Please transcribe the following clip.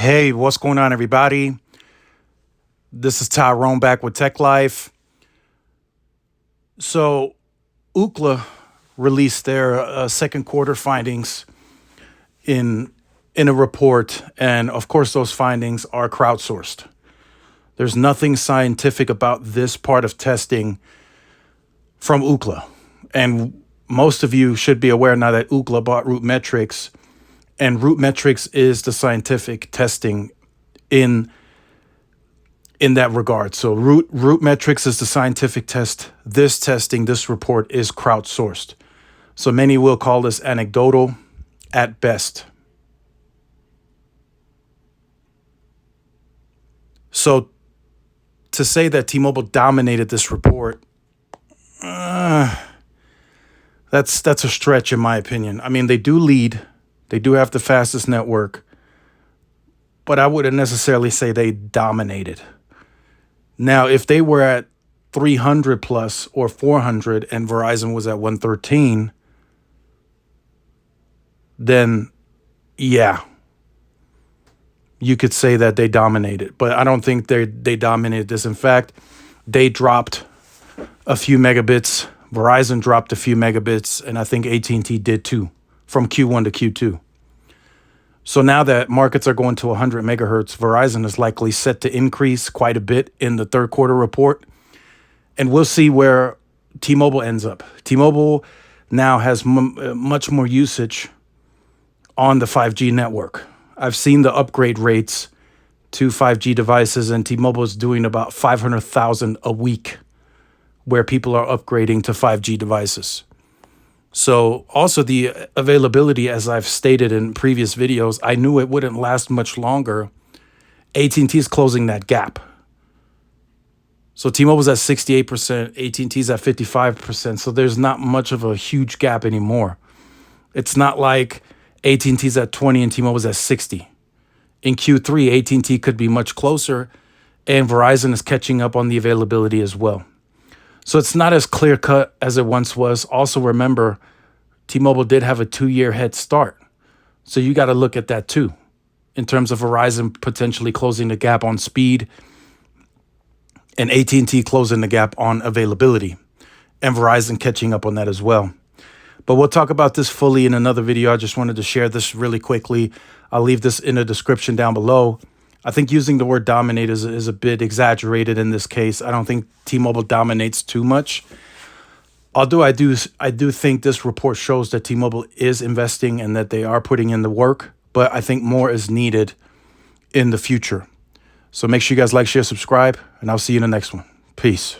Hey, what's going on, everybody? This is Tyrone back with Tech Life. So, Ookla released their second quarter findings in a report, and of course, those findings are crowdsourced. There's nothing scientific about this part of testing from Ookla, and most of you should be aware now that Ookla bought RootMetrics, and RootMetrics is the scientific testing in that regard. So RootMetrics is the scientific test. This testing, this report is crowdsourced. So many will call this anecdotal at best. So to say that T-Mobile dominated this report, that's a stretch in my opinion. I mean, they do lead. They do have the fastest network, but I wouldn't necessarily say they dominated. Now, if they were at 300 plus or 400 and Verizon was at 113, then yeah, you could say that they dominated. But I don't think they dominated this. In fact, they dropped a few megabits. Verizon dropped a few megabits, and I think AT&T did too, from Q1 to Q2. So now that markets are going to 100 megahertz, Verizon is likely set to increase quite a bit in the third quarter report. And we'll see where T-Mobile ends up. T-Mobile now has much more usage on the 5G network. I've seen the upgrade rates to 5G devices, and T-Mobile is doing about 500,000 a week where people are upgrading to 5G devices. So also the availability, as I've stated in previous videos, I knew it wouldn't last much longer. AT&T is closing that gap. So T-Mobile's at 68%, AT&T's at 55%. So there's not much of a huge gap anymore. It's not like AT&T's at 20 and T-Mobile's at 60. In Q3, AT&T could be much closer, and Verizon is catching up on the availability as well. So it's not as clear cut as it once was. Also, remember, T-Mobile did have a 2-year head start. So you got to look at that too, in terms of Verizon potentially closing the gap on speed and AT&T closing the gap on availability, and Verizon catching up on that as well. But we'll talk about this fully in another video. I just wanted to share this really quickly. I'll leave this in the description down below. I think using the word dominate is a bit exaggerated in this case. I don't think T-Mobile dominates too much. Although I do think this report shows that T-Mobile is investing and that they are putting in the work, but I think more is needed in the future. So make sure you guys like, share, subscribe, and I'll see you in the next one. Peace.